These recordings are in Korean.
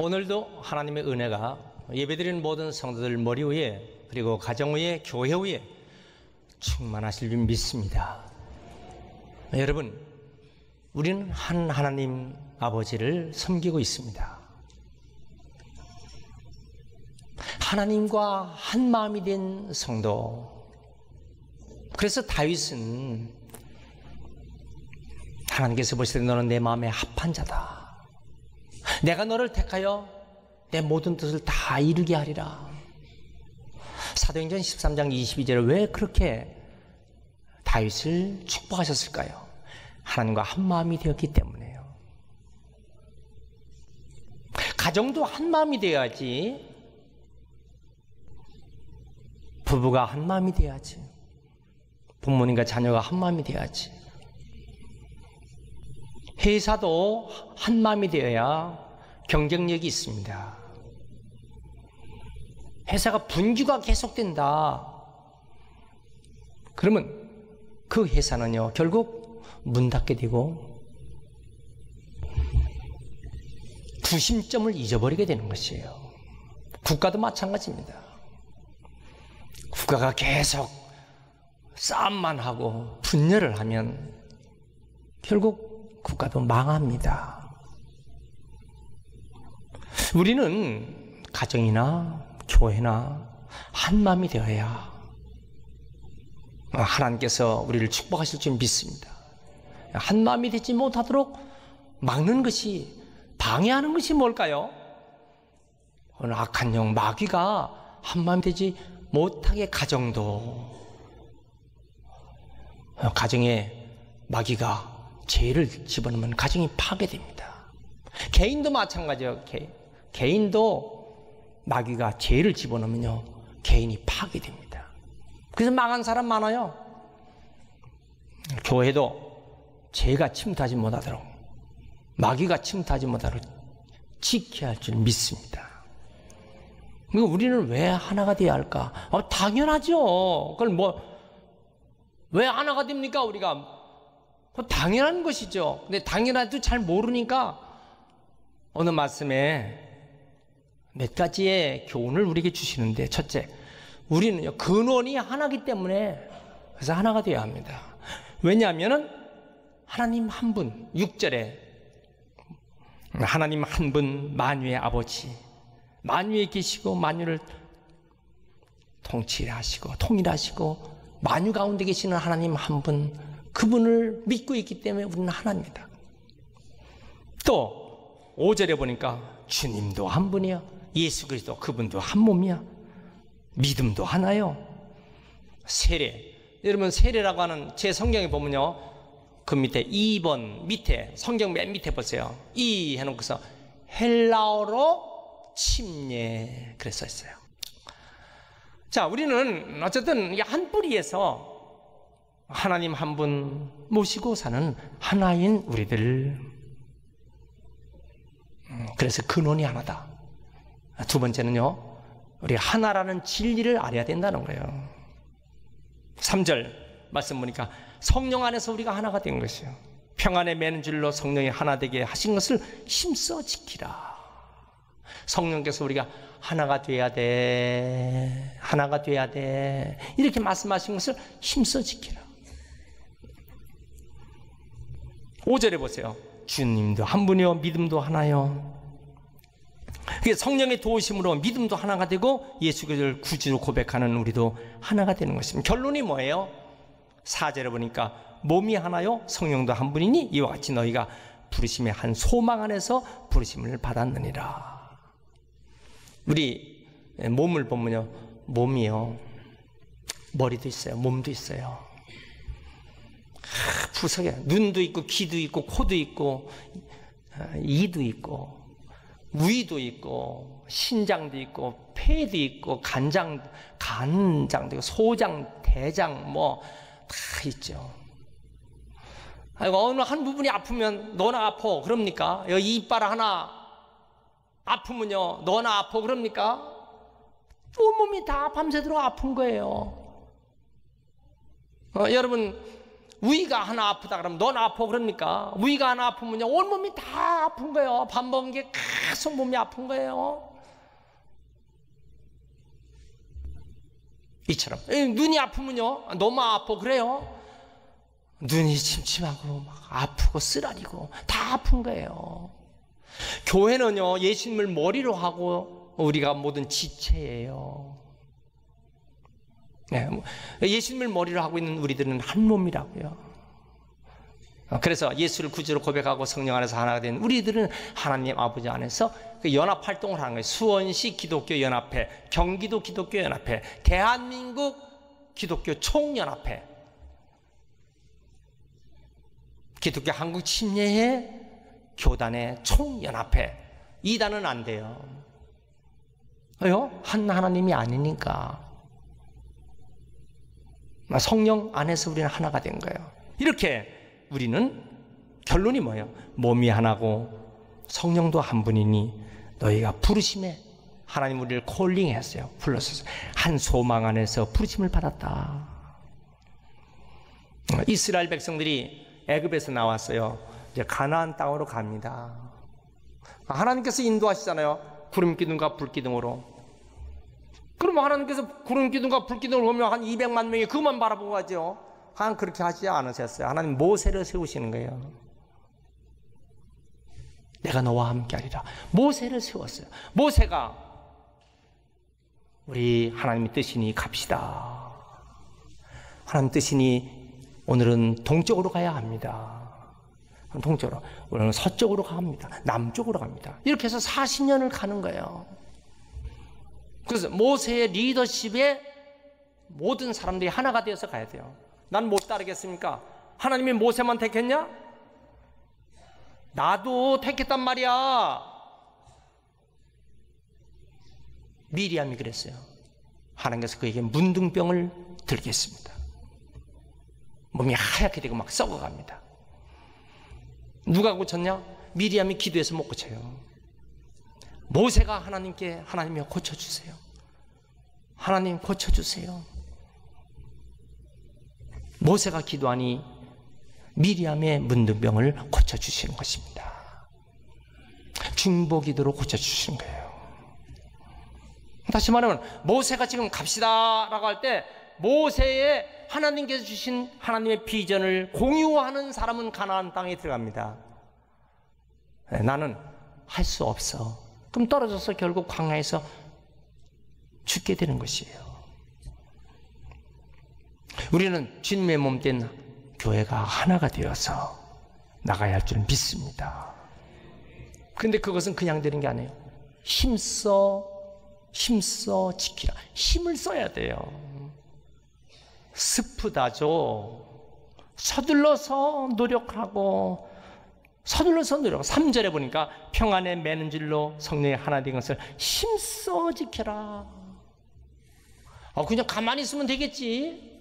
오늘도 하나님의 은혜가 예배드리는 모든 성도들 머리 위에 그리고 가정 위에 교회 위에 충만하실 줄 믿습니다. 여러분, 우리는 한 하나님 아버지를 섬기고 있습니다. 하나님과 한 마음이 된 성도. 그래서 다윗은 하나님께서 보실 때 너는 내 마음에 합한 자다. 내가 너를 택하여 내 모든 뜻을 다 이루게 하리라. 사도행전 13장 22절에 왜 그렇게 다윗을 축복하셨을까요? 하나님과 한 마음이 되었기 때문에요. 가정도 한 마음이 되어야지. 부부가 한 마음이 돼야지. 부모님과 자녀가 한 마음이 돼야지. 회사도 한 마음이 되어야 경쟁력이 있습니다. 회사가 분규가 계속된다. 그러면 그 회사는요, 결국 문 닫게 되고 구심점을 잊어버리게 되는 것이에요. 국가도 마찬가지입니다. 국가가 계속 싸움만 하고 분열을 하면 결국 국가도 망합니다. 우리는 가정이나 교회나 한 마음이 되어야 하나님께서 우리를 축복하실 줄 믿습니다. 한 마음이 되지 못하도록 막는 것이, 방해하는 것이 뭘까요? 어느 악한 영 마귀가 한 마음이 되지 못하게 가정에 마귀가 죄를 집어넣으면 가정이 파괴됩니다. 개인도 마찬가지예요. 개인도 마귀가 죄를 집어넣으면요, 개인이 파괴됩니다. 그래서 망한 사람 많아요. 교회도 죄가 침투하지 못하도록, 마귀가 침투하지 못하도록 지켜야 할 줄 믿습니다. 우리는 왜 하나가 되어야 할까? 당연하죠. 그걸 왜 하나가 됩니까? 우리가 당연한 것이죠. 근데 당연하도 잘 모르니까 어느 말씀에 몇 가지의 교훈을 우리에게 주시는데, 첫째, 우리는요, 근원이 하나이기 때문에 그래서 하나가 되어야 합니다. 왜냐하면 하나님 한 분, 6절에 하나님 한 분 만유의 아버지, 만유에 계시고 만유를 통치하시고 통일하시고 만유 가운데 계시는 하나님 한 분, 그분을 믿고 있기 때문에 우리는 하나입니다. 또 5절에 보니까 주님도 한 분이야. 예수 그리스도 그분도 한 몸이야. 믿음도 하나요. 세례, 여러분 세례라고 하는 제 성경에 보면요, 그 밑에 2번 밑에, 성경 맨 밑에 보세요. 이 해놓고서 헬라어로 침례 그랬어 있어요. 자, 우리는 어쨌든 한 뿌리에서 하나님 한 분 모시고 사는 하나인 우리들. 그래서 근원이 하나다. 두 번째는요, 우리 하나라는 진리를 알아야 된다는 거예요. 3절 말씀 보니까 성령 안에서 우리가 하나가 된 것이요, 평안에 매는 줄로 성령이 하나 되게 하신 것을 힘써 지키라. 성령께서 우리가 하나가 돼야 돼, 하나가 돼야 돼, 이렇게 말씀하신 것을 힘써 지키라. 5절에 보세요. 주님도 한 분이요 믿음도 하나요. 성령의 도우심으로 믿음도 하나가 되고 예수 그리스도를 구주로 고백하는 우리도 하나가 되는 것입니다. 결론이 뭐예요? 4절에 보니까 몸이 하나요 성령도 한 분이니 이와 같이 너희가 부르심의 한 소망 안에서 부르심을 받았느니라. 우리 몸을 보면요, 몸이요, 머리도 있어요, 몸도 있어요. 부석에 눈도 있고 귀도 있고 코도 있고 이도 있고 위도 있고 신장도 있고 폐도 있고 간장도 있고 소장, 대장 다 있죠. 아이고, 어느 한 부분이 아프면 너나 아파 그럽니까? 여기 이빨 하나 아프면요 너나 아파 그럽니까? 온몸이 다 밤새도록 아픈 거예요. 여러분, 위가 하나 아프다 그러면 넌 아파 그럽니까? 위가 하나 아프면요 온몸이 다 아픈 거예요. 밥 먹은 게 계속 몸이 아픈 거예요. 이처럼 눈이 아프면요 너무 아파 그래요. 눈이 침침하고 막 아프고 쓰라리고 다 아픈 거예요. 교회는요 예수님을 머리로 하고 우리가 모든 지체예요. 네, 예수님을 머리로 하고 있는 우리들은 한 몸이라고요. 그래서 예수를 구주로 고백하고 성령 안에서 하나가 된 우리들은 하나님 아버지 안에서 그 연합 활동을 하는 거예요. 수원시 기독교 연합회, 경기도 기독교 연합회, 대한민국 기독교 총연합회, 기독교 한국 침례회 교단의 총연합회. 이단은 안 돼요. 왜요? 한 하나님이 아니니까. 성령 안에서 우리는 하나가 된 거예요. 이렇게 우리는 결론이 뭐예요? 몸이 하나고 성령도 한 분이니 너희가 부르심에 하나님 우리를 콜링했어요. 불렀어요. 한 소망 안에서 부르심을 받았다. 이스라엘 백성들이 애굽에서 나왔어요. 이제 가나안 땅으로 갑니다. 하나님께서 인도하시잖아요. 구름 기둥과 불 기둥으로. 그럼 하나님께서 구름 기둥과 불 기둥을 보면 한 200만 명이 그만 바라보고 가죠. 하나님 그렇게 하지 않으셨어요. 하나님 모세를 세우시는 거예요. 내가 너와 함께 하리라. 모세를 세웠어요. 모세가 우리 하나님의 뜻이니 갑시다. 하나님 뜻이니 오늘은 동쪽으로 가야 합니다. 동쪽으로. 오늘은 서쪽으로 갑니다. 남쪽으로 갑니다. 이렇게 해서 40년을 가는 거예요. 그래서 모세의 리더십에 모든 사람들이 하나가 되어서 가야 돼요. 난 못 따르겠습니까? 하나님이 모세만 택했냐? 나도 택했단 말이야. 미리암이 그랬어요. 하나님께서 그에게 문둥병을 들겠습니다. 몸이 하얗게 되고 막 썩어갑니다. 누가 고쳤냐? 미리암이 기도해서 못 고쳐요. 모세가 하나님께 하나님이 고쳐주세요. 하나님 고쳐주세요. 모세가 기도하니 미리암의 문둥병을 고쳐주시는 것입니다. 중보 기도로 고쳐주시는 거예요. 다시 말하면 모세가 지금 갑시다 라고 할 때 모세의 하나님께서 주신 하나님의 비전을 공유하는 사람은 가나안 땅에 들어갑니다. 나는 할 수 없어. 그럼 떨어져서 결국 광야에서 죽게 되는 것이에요. 우리는 주님의 몸된 교회가 하나가 되어서 나가야 할 줄 믿습니다. 그런데 그것은 그냥 되는 게 아니에요. 힘써 지키라. 힘을 써야 돼요. 스프다죠. 서둘러서 노력하고 서둘러서 노력. 3절에 보니까 평안에 매는 줄로 성령이 하나 된 것을 힘써 지켜라. 그냥 가만히 있으면 되겠지.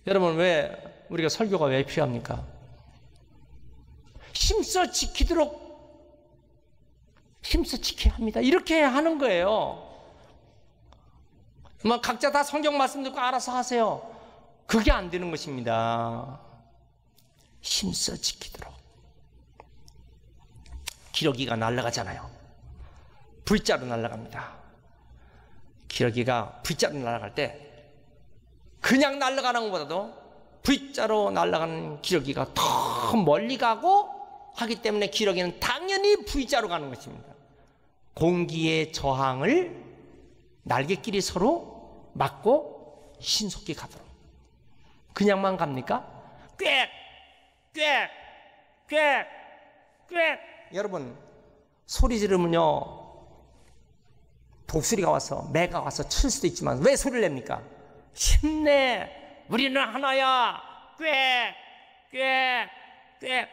여러분, 왜 우리가 설교가 왜 필요합니까? 힘써 지키도록 힘써 지켜야 합니다. 이렇게 하는 거예요. 각자 다 성경 말씀 듣고 알아서 하세요. 그게 안 되는 것입니다. 힘써 지키도록. 기러기가 날아가잖아요. V자로 날아갑니다. 기러기가 V자로 날아갈 때 그냥 날아가는 것보다도 V자로 날아가는 기러기가 더 멀리 가고 하기 때문에 기러기는 당연히 V자로 가는 것입니다. 공기의 저항을 날개끼리 서로 막고 신속히 가도록. 그냥만 갑니까? 꽥! 꽥! 꽥! 꽥! 여러분, 소리 지르면요 독수리가 와서 매가 와서 칠 수도 있지만 왜 소리를 냅니까? 힘내! 우리는 하나야! 꽥! 꽥! 꽥!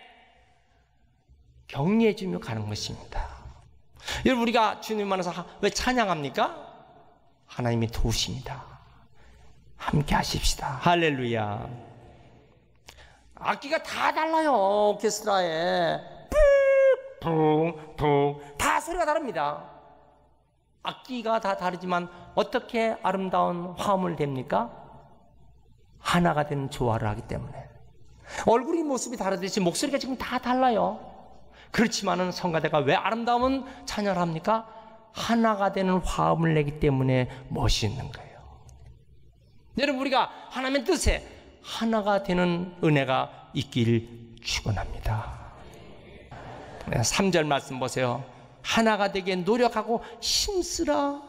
격려해주며 가는 것입니다. 여러분, 우리가 주님 안에서 왜 찬양합니까? 하나님이 도우십니다. 함께 하십시다. 할렐루야. 악기가 다 달라요. 오케스트라에 붕붕 다 소리가 다릅니다. 악기가 다 다르지만 어떻게 아름다운 화음을 냅니까? 하나가 되는 조화를 하기 때문에. 얼굴이 모습이 다르듯이 목소리가 지금 다 달라요. 그렇지만은 성가대가 왜 아름다운 찬양을 합니까? 하나가 되는 화음을 내기 때문에 멋있는 거예요. 여러분, 우리가 하나님의 뜻에 하나가 되는 은혜가 있길 축원합니다. 3절 말씀 보세요. 하나가 되게 노력하고 힘쓰라.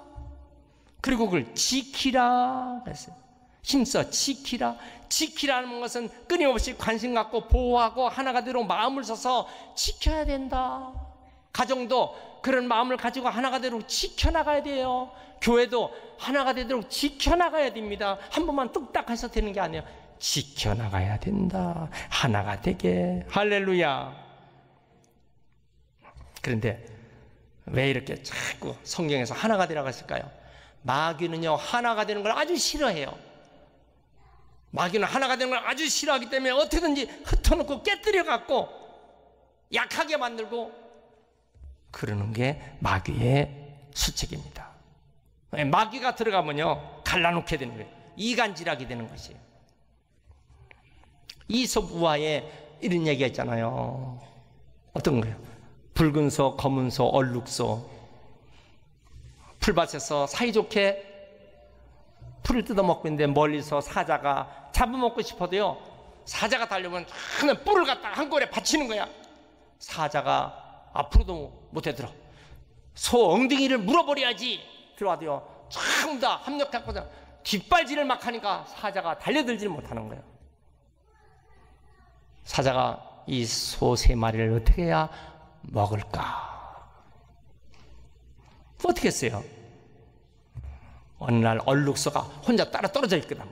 그리고 그걸 지키라 그랬어요. 힘써 지키라. 지키라는 것은 끊임없이 관심 갖고 보호하고 하나가 되도록 마음을 써서 지켜야 된다. 가정도 그런 마음을 가지고 하나가 되도록 지켜나가야 돼요. 교회도 하나가 되도록 지켜나가야 됩니다. 한 번만 뚝딱 해서 되는 게 아니에요. 지켜나가야 된다. 하나가 되게. 할렐루야. 그런데 왜 이렇게 자꾸 성경에서 하나가 되라고 했을까요? 마귀는요, 하나가 되는 걸 아주 싫어해요. 마귀는 하나가 되는 걸 아주 싫어하기 때문에 어떻게든지 흩어놓고 깨뜨려 갖고 약하게 만들고 그러는 게 마귀의 수책입니다. 마귀가 들어가면요, 갈라놓게 되는 거예요. 이간질하게 되는 것이에요. 이솝 우화에 이런 얘기가 있잖아요. 어떤 거예요? 붉은 소, 검은 소, 얼룩소. 풀밭에서 사이좋게 풀을 뜯어먹고 있는데 멀리서 사자가 잡아먹고 싶어도요, 사자가 달려오면 하는 뿔을 갖다가 한 골에 받치는 거야. 사자가 앞으로도 못해 들어. 소 엉덩이를 물어버려야지 들어와도요, 전부 다 합력하고서 뒷발질을 막 하니까 사자가 달려들지를 못하는 거예요. 사자가 이 소 3마리를 어떻게 해야 먹을까? 어떻게 했어요? 어느 날 얼룩소가 혼자 따로 떨어져 있거든.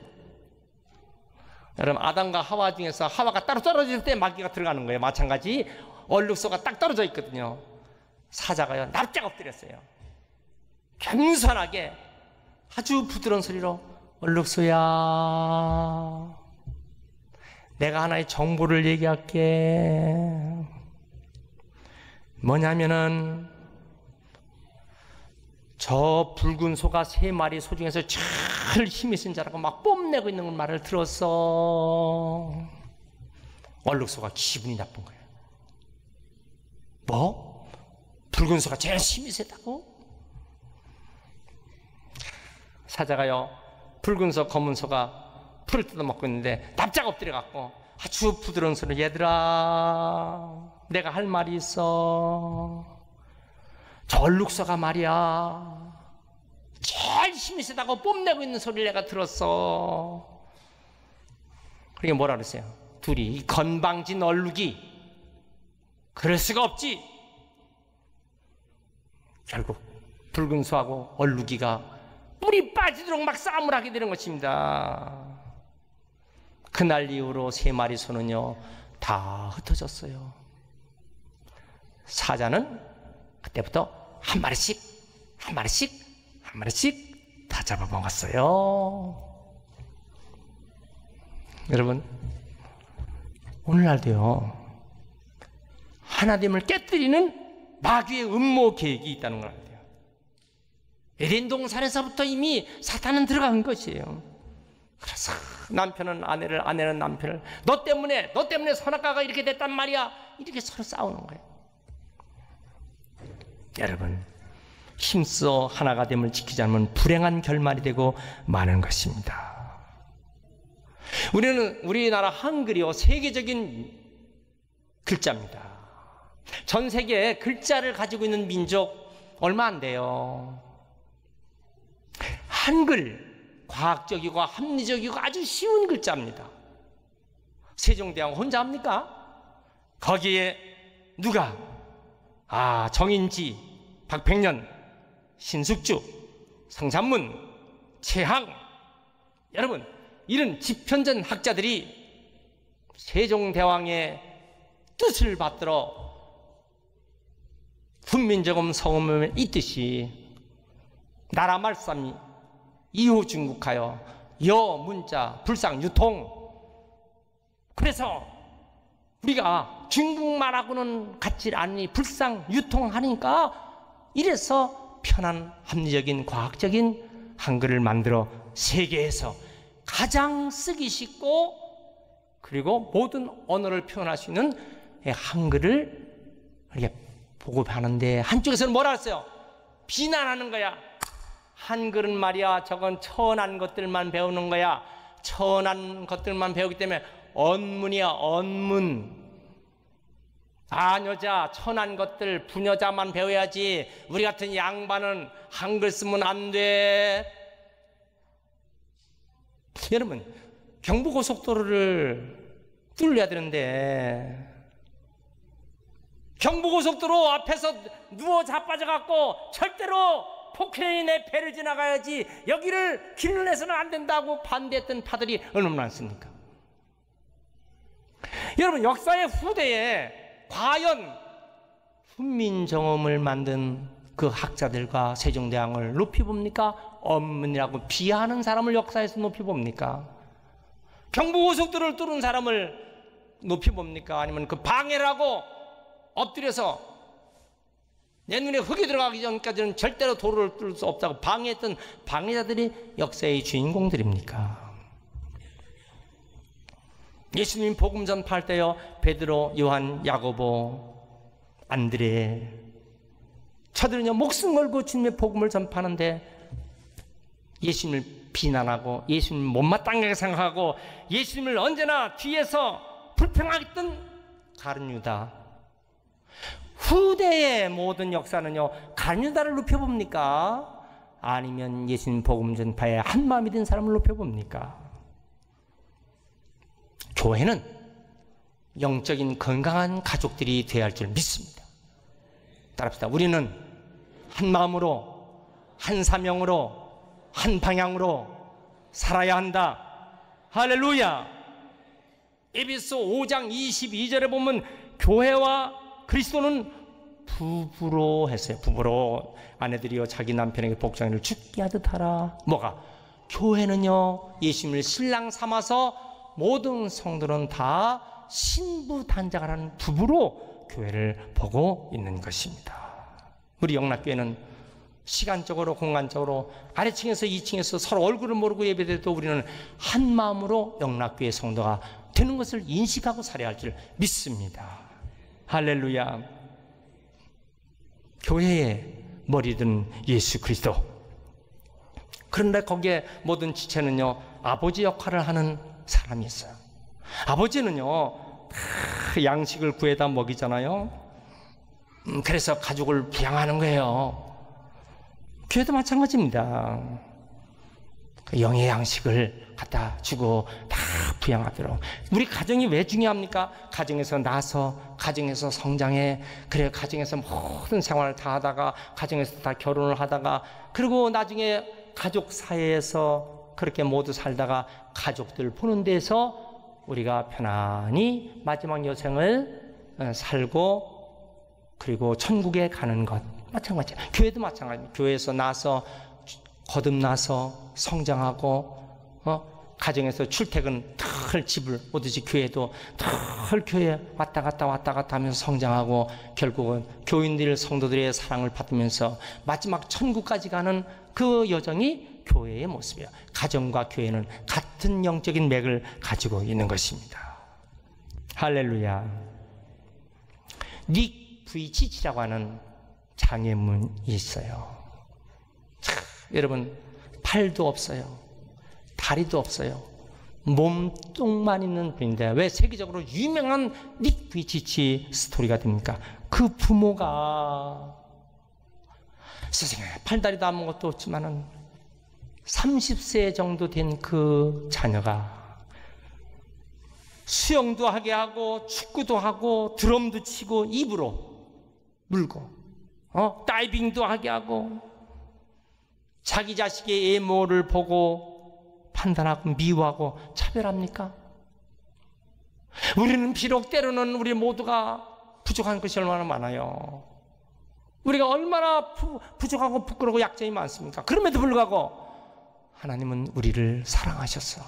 여러분, 아담과 하와 중에서 하와가 따로 떨어질 때 마귀가 들어가는 거예요. 마찬가지 얼룩소가 딱 떨어져 있거든요. 사자가요, 납작 엎드렸어요. 겸손하게 아주 부드러운 소리로, 얼룩소야, 내가 하나의 정보를 얘기할게. 뭐냐면은 저 붉은 소가 3마리 소 중에서 제일 힘이 센 자라고 막 뽐내고 있는 말을 들었어. 얼룩소가 기분이 나쁜 거예요. 뭐? 붉은 소가 제일 힘이 세다고? 사자가요, 붉은 소, 검은 소가 풀을 뜯어먹고 있는데 납작 엎드려갖고 아주 부드러운 소리로, 얘들아, 내가 할 말이 있어. 저 얼룩소가 말이야, 제일 힘이 세다고 뽐내고 있는 소리를 내가 들었어. 그게 뭐라 그랬어요? 둘이 건방진 얼룩이 그럴 수가 없지. 결국 붉은 소하고 얼룩이가 뿔이 빠지도록 막 싸움을 하게 되는 것입니다. 그날 이후로 3마리 소는요, 다 흩어졌어요. 사자는 그때부터 한 마리씩 다 잡아먹었어요. 여러분, 오늘날도요, 하나님을 깨뜨리는 마귀의 음모 계획이 있다는 걸 알아야 돼요. 에덴 동산에서부터 이미 사탄은 들어간 것이에요. 그래서 남편은 아내를, 아내는 남편을, 너 때문에 선악과가 이렇게 됐단 말이야, 이렇게 서로 싸우는 거예요. 여러분, 힘써 하나가 됨을 지키지 않으면 불행한 결말이 되고 마는 것입니다. 우리나라 한글이요, 세계적인 글자입니다. 전 세계에 글자를 가지고 있는 민족 얼마 안 돼요. 한글, 과학적이고 합리적이고 아주 쉬운 글자입니다. 세종대왕 혼자 합니까? 거기에 누가? 정인지, 박백년, 신숙주, 성산문, 최항, 여러분, 이런 집현전 학자들이 세종대왕의 뜻을 받들어 훈민정음 성음을 잇듯이 나라 말싸미, 이후 중국하여 여 문자 불상 유통. 그래서 우리가 중국말하고는 같지 않으니 불상 유통하니까 이래서 편한 합리적인 과학적인 한글을 만들어 세계에서 가장 쓰기 쉽고 그리고 모든 언어를 표현할 수 있는 한글을 이렇게 보급하는데 한쪽에서는 뭐라 했어요? 비난하는 거야. 한글은 말이야 저건 천한 것들만 배우는 거야. 천한 것들만 배우기 때문에 언문이야, 언문. 아녀자, 천한 것들, 부녀자만 배워야지. 우리 같은 양반은 한글 쓰면 안 돼. 여러분, 경부고속도로를 뚫려야 되는데 경부고속도로 앞에서 누워 자빠져갖고 절대로 포크레인이 내 배를 지나가야지 여기를 길을 내서는 안 된다고 반대했던 파들이 얼마나 많습니까? 여러분, 역사의 후대에 과연 훈민정음을 만든 그 학자들과 세종대왕을 높이 봅니까? 언문이라고 비하하는 사람을 역사에서 높이 봅니까? 경부고속도로를 뚫은 사람을 높이 봅니까? 아니면 그 방해라고 엎드려서 내 눈에 흙이 들어가기 전까지는 절대로 도로를 뚫을 수 없다고 방해했던 방해자들이 역사의 주인공들입니까? 예수님 복음 전파할 때요, 베드로, 요한, 야고보, 안드레, 저들은요 목숨 걸고 주님의 복음을 전파하는데 예수님을 비난하고 예수님을 못마땅하게 생각하고 예수님을 언제나 뒤에서 불평하겠던 가룟 유다. 후대의 모든 역사는요 가룟 유다를 높여봅니까? 아니면 예수님 복음 전파에 한마음이 된 사람을 높여봅니까? 교회는 영적인 건강한 가족들이 되어야 할 줄 믿습니다. 따라합시다. 우리는 한 마음으로, 한 사명으로, 한 방향으로 살아야 한다. 할렐루야. 에베소 5장 22절에 보면 교회와 그리스도는 부부로 했어요. 부부로 아내들이여 자기 남편에게 복장을 죽게 하듯 하라. 뭐가? 교회는요 예수님을 신랑 삼아서 모든 성도는 다 신부 단장을 하는 부부로 교회를 보고 있는 것입니다. 우리 영락교회는 시간적으로 공간적으로 아래층에서 2층에서 서로 얼굴을 모르고 예배드려도 우리는 한 마음으로 영락교회 성도가 되는 것을 인식하고 살아야 할 줄 믿습니다. 할렐루야. 교회의 머리든 예수 그리스도. 그런데 거기에 모든 지체는요 아버지 역할을 하는 사람이 있어요. 아버지는요 양식을 구해다 먹이잖아요. 그래서 가족을 부양하는 거예요. 교회도 마찬가지입니다. 영의 양식을 갖다 주고 다 부양하도록. 우리 가정이 왜 중요합니까? 가정에서 나서 가정에서 성장해. 그래 가정에서 모든 생활을 다 하다가 가정에서 다 결혼을 하다가 그리고 나중에 가족 사회에서 그렇게 모두 살다가 가족들 보는 데서 우리가 편안히 마지막 여생을 살고 그리고 천국에 가는 것 마찬가지예요. 교회도 마찬가지입니다. 교회에서 나서 거듭나서 성장하고 가정에서 출퇴근 늘 집을 오듯이 교회도 늘 교회 왔다 갔다 하면서 성장하고 결국은 교인들 성도들의 사랑을 받으면서 마지막 천국까지 가는 그 여정이 교회의 모습이에요. 가정과 교회는 같은 영적인 맥을 가지고 있는 것입니다. 할렐루야. 닉 브이치치라고 하는 장애문이 있어요. 여러분 팔도 없어요. 다리도 없어요. 몸뚱만 있는 분인데 왜 세계적으로 유명한 닉 브이치치 스토리가 됩니까? 그 부모가 세상에 팔다리도 아무것도 없지만은 30세 정도 된 그 자녀가 수영도 하게 하고 축구도 하고 드럼도 치고 입으로 물고 다이빙도 하게 하고 자기 자식의 외모를 보고 판단하고 미워하고 차별합니까? 우리는 비록 때로는 우리 모두가 부족한 것이 얼마나 많아요. 우리가 얼마나 부족하고 부끄러고 약점이 많습니까? 그럼에도 불구하고 하나님은 우리를 사랑하셨어.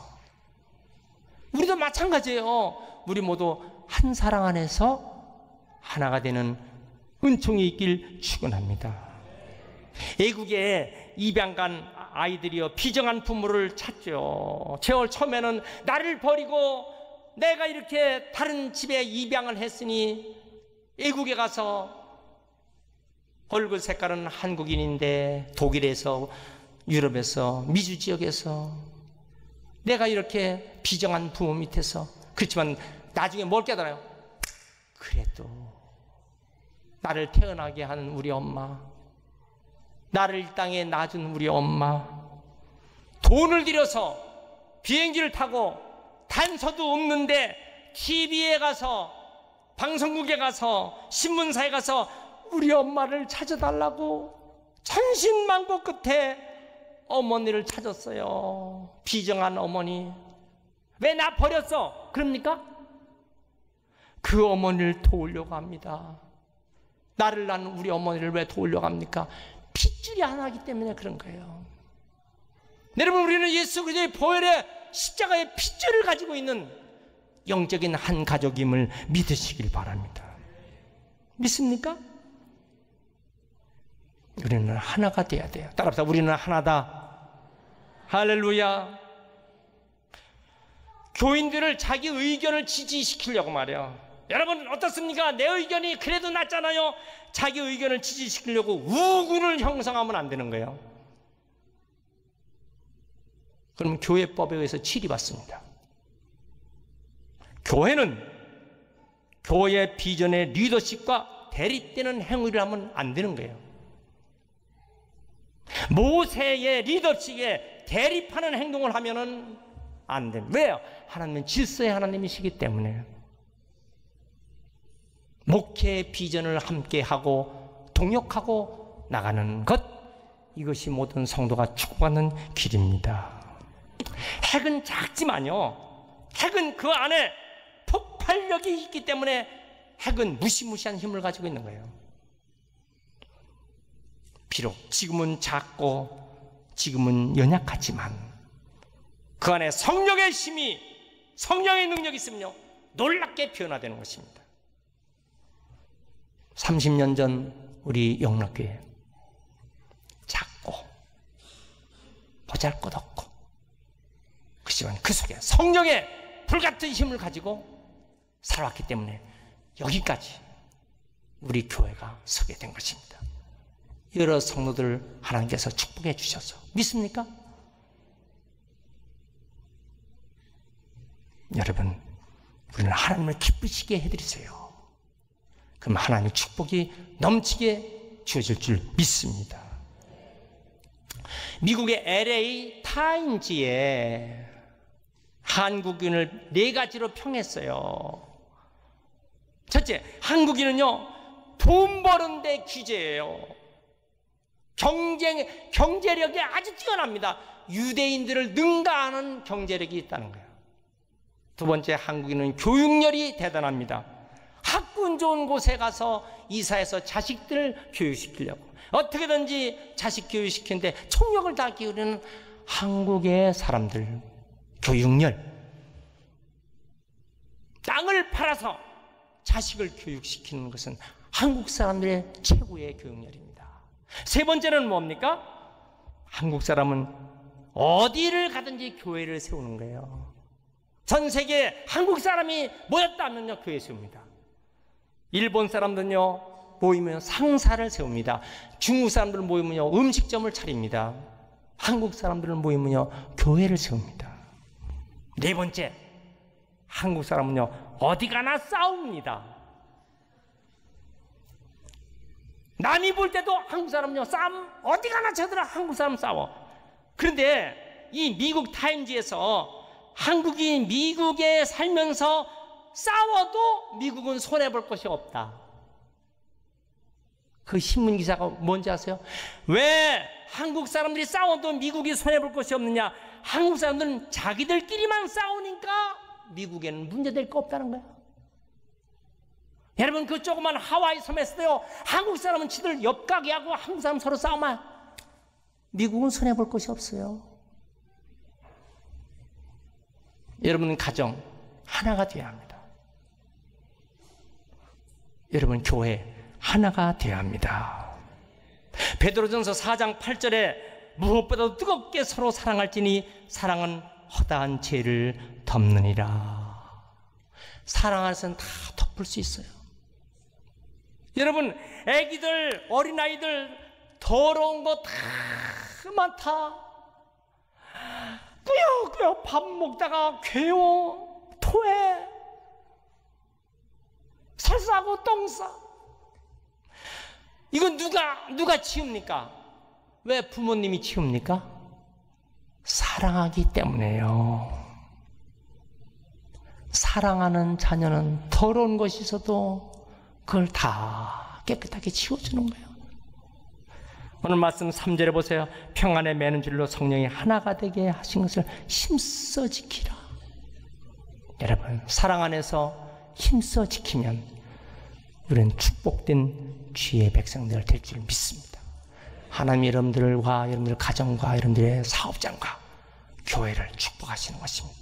우리도 마찬가지예요. 우리 모두 한 사랑 안에서 하나가 되는 은총이 있길 축원합니다. 애국에 입양 간 아이들이요 비정한 부모를 찾죠. 제월 처음에는 나를 버리고 내가 이렇게 다른 집에 입양을 했으니 외국에 가서 얼굴 색깔은 한국인인데 독일에서, 유럽에서, 미주 지역에서 내가 이렇게 비정한 부모 밑에서, 그렇지만 나중에 뭘 깨달아요? 그래도 나를 태어나게 하는 우리 엄마, 나를 이 땅에 놔준 우리 엄마, 돈을 들여서 비행기를 타고 단서도 없는데 TV에 가서, 방송국에 가서, 신문사에 가서 우리 엄마를 찾아달라고 천신만고 끝에 어머니를 찾았어요. 비정한 어머니. 왜 나 버렸어? 그럽니까? 그 어머니를 도우려고 합니다. 나를 낳은 우리 어머니를 왜 도우려고 합니까? 핏줄이 하나이기 때문에 그런 거예요. 여러분, 우리는 예수 그리스도의 보혈의 십자가의 핏줄을 가지고 있는 영적인 한 가족임을 믿으시길 바랍니다. 믿습니까? 우리는 하나가 돼야 돼요. 따라합시다. 우리는 하나다. 할렐루야. 교인들을 자기 의견을 지지시키려고 말이에요. 여러분 어떻습니까? 내 의견이 그래도 낫잖아요. 자기 의견을 지지시키려고 우군을 형성하면 안 되는 거예요. 그럼 교회법에 의해서 치리받습니다. 교회는 교회 비전의 리더십과 대립되는 행위를 하면 안 되는 거예요. 모세의 리더십에 대립하는 행동을 하면은 안 됩니다. 왜요? 하나님은 질서의 하나님이시기 때문에. 목회의 비전을 함께하고 동역하고 나가는 것, 이것이 모든 성도가 축복하는 길입니다. 핵은 작지만요, 핵은 그 안에 폭발력이 있기 때문에 핵은 무시무시한 힘을 가지고 있는 거예요. 비록 지금은 작고 지금은 연약하지만 그 안에 성령의 힘이, 성령의 능력이 있으면요 놀랍게 변화되는 것입니다. 30년 전 우리 영락교회 작고 보잘것없고, 그렇지만 그 속에 성령의 불같은 힘을 가지고 살아왔기 때문에 여기까지 우리 교회가 서게 된 것입니다. 여러 성도들 하나님께서 축복해 주셔서 믿습니까? 여러분, 우리는 하나님을 기쁘시게 해드리세요. 그럼 하나님의 축복이 넘치게 주어질 줄 믿습니다. 미국의 LA 타임즈에 한국인을 4가지로 평했어요. 첫째, 한국인은요 돈 버는데 귀재예요. 경제력이 아주 뛰어납니다. 유대인들을 능가하는 경제력이 있다는 거예요. 두 번째, 한국인은 교육열이 대단합니다. 학군 좋은 곳에 가서 이사해서 자식들을 교육시키려고 어떻게든지 자식 교육시키는데 총력을 다 기울이는 한국의 사람들, 교육열. 땅을 팔아서 자식을 교육시키는 것은 한국 사람들의 최고의 교육열입니다. 세 번째는 뭡니까? 한국 사람은 어디를 가든지 교회를 세우는 거예요. 전 세계에 한국 사람이 모였다 하면요 교회 세웁니다. 일본 사람들은요 모이면 상사를 세웁니다. 중국 사람들 모이면요 음식점을 차립니다. 한국 사람들은 모이면요 교회를 세웁니다. 네 번째, 한국 사람은요 어디 가나 싸웁니다. 남이 볼 때도 한국 사람은요 싸움, 어디 가나 저들은 한국 사람 싸워. 그런데 이 미국 타임즈에서 한국이 미국에 살면서 싸워도 미국은 손해볼 것이 없다. 그 신문 기사가 뭔지 아세요? 왜 한국 사람들이 싸워도 미국이 손해볼 것이 없느냐? 한국 사람들은 자기들끼리만 싸우니까 미국에는 문제될 거 없다는 거야. 여러분, 그 조그만 하와이 섬에서도요 한국 사람은 지들 옆가게하고 한국 사람 서로 싸우면 미국은 손해볼 것이 없어요. 여러분 가정 하나가 되어야 합니다. 여러분 교회 하나가 되어야 합니다. 베드로전서 4장 8절에 무엇보다도 뜨겁게 서로 사랑할지니 사랑은 허다한 죄를 덮느니라. 사랑 안에서는 다 덮을 수 있어요. 여러분, 애기들, 어린아이들 더러운 거 다 많다. 꾸역꾸역 밥 먹다가 괴워, 토해, 설사하고 똥싸. 이건 누가 치웁니까? 왜 부모님이 치웁니까? 사랑하기 때문에요. 사랑하는 자녀는 더러운 것이 있어도 그걸 다 깨끗하게 치워주는 거예요. 오늘 말씀 3절에 보세요. 평안에 매는 줄로 성령이 하나가 되게 하신 것을 힘써 지키라. 여러분, 사랑 안에서 힘써 지키면 우리는 축복된 주의 백성들 될 줄 믿습니다. 하나님 여러분들과 여러분들 가정과 여러분들의 사업장과 교회를 축복하시는 것입니다.